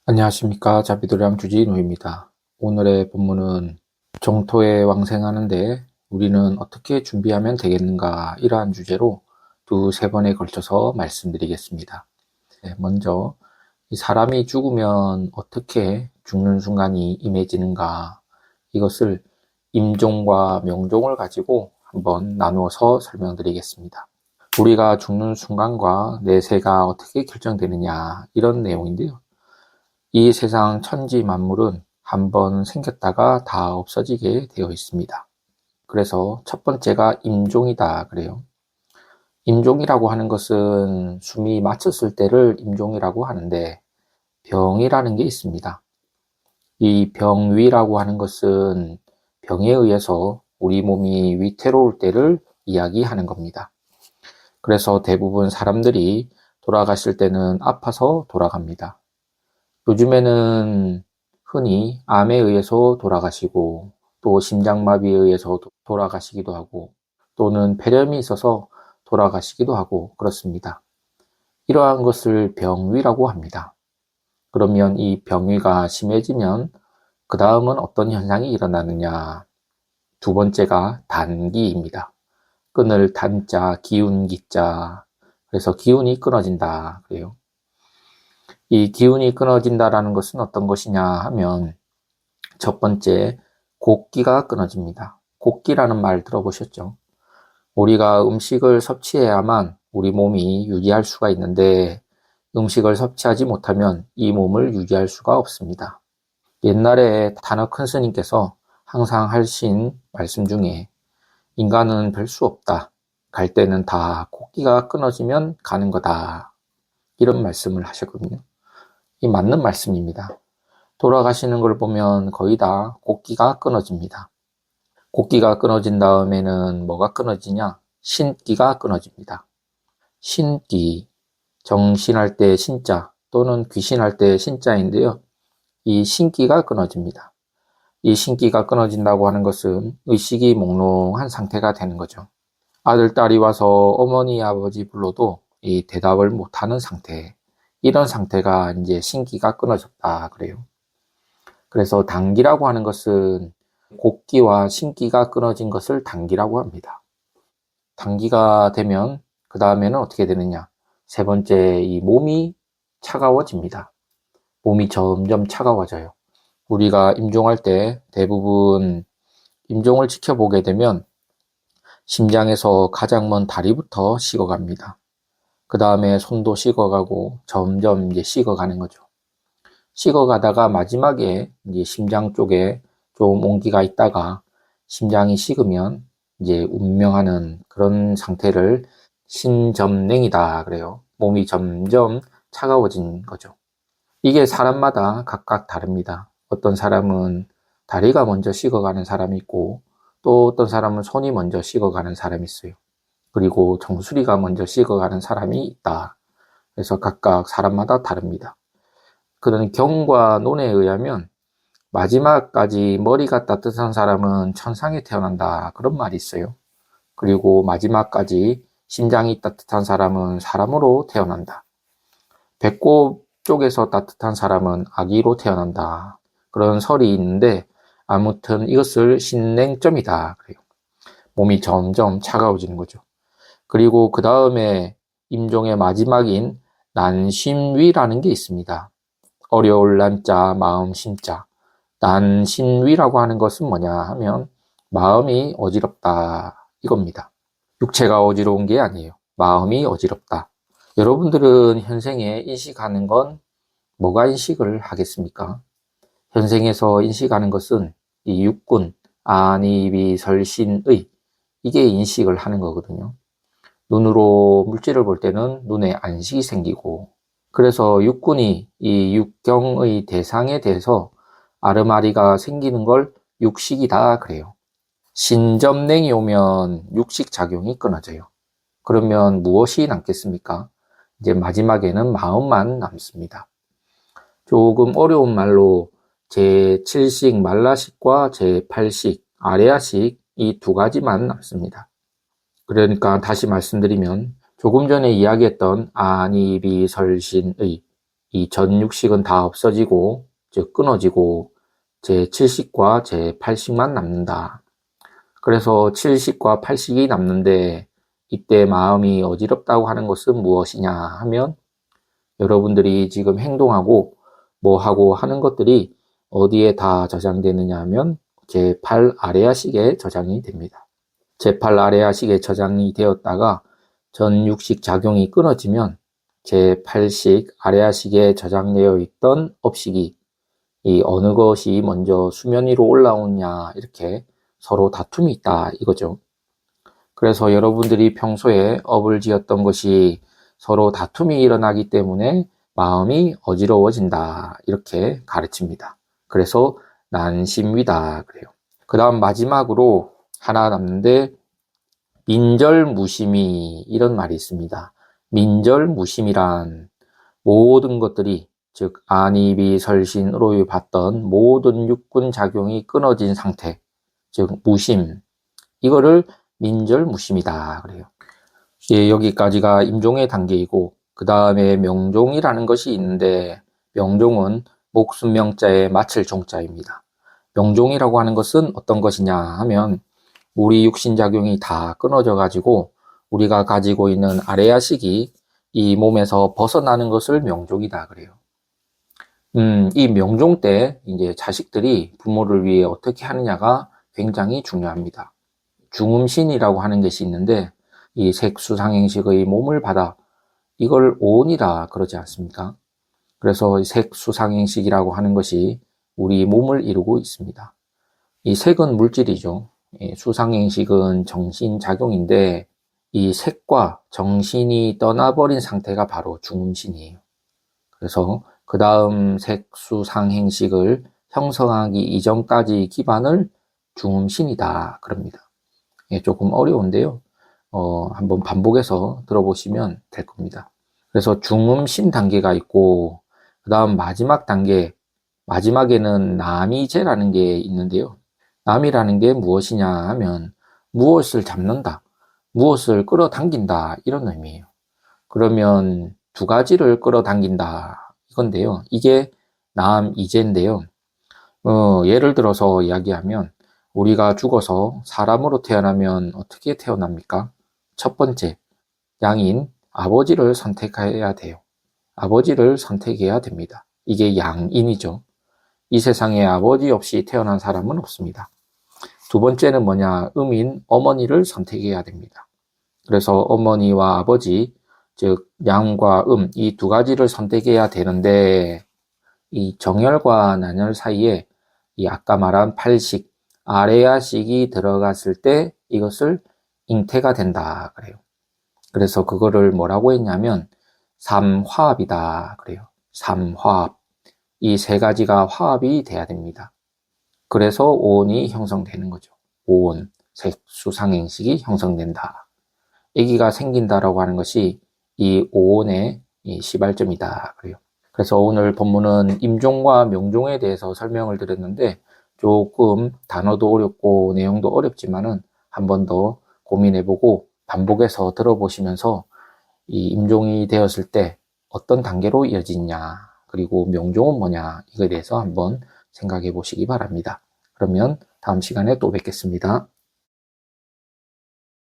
안녕하십니까. 자비도량 주지노입니다. 오늘의 본문은 정토에 왕생하는데 우리는 어떻게 준비하면 되겠는가, 이러한 주제로 두세 번에 걸쳐서 말씀드리겠습니다. 먼저 이 사람이 죽으면 어떻게 죽는 순간이 임해지는가, 이것을 임종과 명종을 가지고 한번 나누어서 설명드리겠습니다. 우리가 죽는 순간과 내세가 어떻게 결정되느냐, 이런 내용인데요. 이 세상 천지 만물은 한번 생겼다가 다 없어지게 되어 있습니다. 그래서 첫 번째가 임종이다 그래요. 임종이라고 하는 것은 숨이 멎었을 때를 임종이라고 하는데, 병이라는 게 있습니다. 이 병위라고 하는 것은 병에 의해서 우리 몸이 위태로울 때를 이야기하는 겁니다. 그래서 대부분 사람들이 돌아가실 때는 아파서 돌아갑니다. 요즘에는 흔히 암에 의해서 돌아가시고, 또 심장마비에 의해서 돌아가시기도 하고, 또는 폐렴이 있어서 돌아가시기도 하고 그렇습니다. 이러한 것을 병위라고 합니다. 그러면 이 병위가 심해지면 그 다음은 어떤 현상이 일어나느냐? 두 번째가 단기입니다. 끊을 단자, 기운 기자. 그래서 기운이 끊어진다 그래요. 이 기운이 끊어진다라는 것은 어떤 것이냐 하면, 첫 번째, 곡기가 끊어집니다. 곡기라는 말 들어보셨죠? 우리가 음식을 섭취해야만 우리 몸이 유지할 수가 있는데, 음식을 섭취하지 못하면 이 몸을 유지할 수가 없습니다. 옛날에 단어 큰 스님께서 항상 하신 말씀 중에, 인간은 별 수 없다. 갈 때는 다 곡기가 끊어지면 가는 거다. 이런 말씀을 하셨거든요. 이 맞는 말씀입니다. 돌아가시는 걸 보면 거의 다 곡기가 끊어집니다. 곡기가 끊어진 다음에는 뭐가 끊어지냐? 신기가 끊어집니다. 신기, 정신할 때 신자 또는 귀신할 때 신자인데요. 이 신기가 끊어집니다. 이 신기가 끊어진다고 하는 것은 의식이 몽롱한 상태가 되는 거죠. 아들, 딸이 와서 어머니, 아버지 불러도 이 대답을 못하는 상태, 이런 상태가 이제 신기가 끊어졌다 그래요. 그래서 단기라고 하는 것은 곡기와 신기가 끊어진 것을 단기라고 합니다. 단기가 되면 그 다음에는 어떻게 되느냐? 세 번째, 이 몸이 차가워집니다. 몸이 점점 차가워져요. 우리가 임종할 때 대부분 임종을 지켜보게 되면 심장에서 가장 먼 다리부터 식어갑니다. 그 다음에 손도 식어가고 점점 이제 식어가는 거죠. 식어가다가 마지막에 이제 심장 쪽에 좀 온기가 있다가 심장이 식으면 이제 운명하는 그런 상태를 신점냉이다 그래요. 몸이 점점 차가워진 거죠. 이게 사람마다 각각 다릅니다. 어떤 사람은 다리가 먼저 식어가는 사람이 있고, 또 어떤 사람은 손이 먼저 식어가는 사람이 있어요. 그리고 정수리가 먼저 식어가는 사람이 있다. 그래서 각각 사람마다 다릅니다. 그런 경과 논에 의하면 마지막까지 머리가 따뜻한 사람은 천상에 태어난다, 그런 말이 있어요. 그리고 마지막까지 심장이 따뜻한 사람은 사람으로 태어난다. 배꼽 쪽에서 따뜻한 사람은 아기로 태어난다, 그런 설이 있는데, 아무튼 이것을 신냉점이다 그래요. 몸이 점점 차가워지는 거죠. 그리고 그 다음에 임종의 마지막인 난심위라는 게 있습니다. 어려울 난자, 마음 심자. 난심위라고 하는 것은 뭐냐 하면, 마음이 어지럽다, 이겁니다. 육체가 어지러운 게 아니에요. 마음이 어지럽다. 여러분들은 현생에 인식하는 건 뭐가 인식을 하겠습니까? 현생에서 인식하는 것은 이 육군, 안이비설신의, 이게 인식을 하는 거거든요. 눈으로 물질을 볼 때는 눈에 안식이 생기고, 그래서 육군이 이 육경의 대상에 대해서 아르마리가 생기는 걸 육식이다 그래요. 신점냉이 오면 육식 작용이 끊어져요. 그러면 무엇이 남겠습니까? 이제 마지막에는 마음만 남습니다. 조금 어려운 말로 제7식 말라식과 제8식 아레아식, 이 두 가지만 남습니다. 그러니까 다시 말씀드리면, 조금 전에 이야기했던 안이비설신의 이 전육식은 다 없어지고, 즉 끊어지고 제7식과 제8식만 남는다. 그래서 7식과 8식이 남는데 이때 마음이 어지럽다고 하는 것은 무엇이냐 하면 여러분들이 지금 행동하고 뭐 하고 하는 것들이 어디에 다 저장되느냐 하면 제8 아레아식에 저장이 됩니다. 제8 아레아식에 저장이 되었다가 전6식 작용이 끊어지면 제8식 아레아식에 저장되어 있던 업식이 이 어느 것이 먼저 수면 위로 올라오냐 이렇게 서로 다툼이 있다 이거죠. 그래서 여러분들이 평소에 업을 지었던 것이 서로 다툼이 일어나기 때문에 마음이 어지러워진다 이렇게 가르칩니다. 그래서 난심위다 그래요. 그 다음 마지막으로 하나 남는데 민절무심이 이런 말이 있습니다. 민절무심이란 모든 것들이 즉 안이비 설신으로 봤던 모든 육군 작용이 끊어진 상태 즉 무심 이거를 민절무심이다 그래요. 예, 여기까지가 임종의 단계이고 그 다음에 명종이라는 것이 있는데 명종은 목숨 명자에 마칠 종자입니다. 명종이라고 하는 것은 어떤 것이냐 하면 우리 육신작용이 다 끊어져 가지고 우리가 가지고 있는 아레아식이 이 몸에서 벗어나는 것을 명종이다 그래요. 이 명종 때 이제 자식들이 부모를 위해 어떻게 하느냐가 굉장히 중요합니다. 중음신이라고 하는 것이 있는데 이 색수상행식의 몸을 받아 이걸 오온이라 그러지 않습니까? 그래서 색수상행식이라고 하는 것이 우리 몸을 이루고 있습니다. 이 색은 물질이죠. 수상행식은 정신작용인데 이 색과 정신이 떠나버린 상태가 바로 중음신이에요. 그래서 그 다음 색수상행식을 형성하기 이전까지 기반을 중음신이다 그럽니다. 조금 어려운데요. 한번 반복해서 들어보시면 될 겁니다. 그래서 중음신 단계가 있고 그 다음 마지막 단계 마지막에는 남이제라는 게 있는데요. 남이라는 게 무엇이냐 하면 무엇을 잡는다, 무엇을 끌어당긴다 이런 의미예요. 그러면 두 가지를 끌어당긴다 이건데요. 이게 남이제인데요. 예를 들어서 이야기하면 우리가 죽어서 사람으로 태어나면 어떻게 태어납니까? 첫 번째, 양인 아버지를 선택해야 돼요. 아버지를 선택해야 됩니다. 이게 양인이죠. 이 세상에 아버지 없이 태어난 사람은 없습니다. 두 번째는 뭐냐? 음인 어머니를 선택해야 됩니다. 그래서 어머니와 아버지, 즉 양과 이 두 가지를 선택해야 되는데 이 정열과 난열 사이에 이 아까 말한 팔식, 아레아식이 들어갔을 때 이것을 잉태가 된다 그래요. 그래서 그거를 뭐라고 했냐면 삼화합이다 그래요. 삼화합. 이 세 가지가 화합이 돼야 됩니다. 그래서 오온이 형성되는 거죠. 오온, 색수상행식이 형성된다. 아기가 생긴다라고 하는 것이 이 오온의 시발점이다 그래요. 그래서 오늘 본문은 임종과 명종에 대해서 설명을 드렸는데 조금 단어도 어렵고 내용도 어렵지만은 한 번 더 고민해보고 반복해서 들어보시면서 이 임종이 되었을 때 어떤 단계로 이어지냐 그리고 명종은 뭐냐 이거에 대해서 한번 생각해 보시기 바랍니다. 그러면 다음 시간에 또 뵙겠습니다.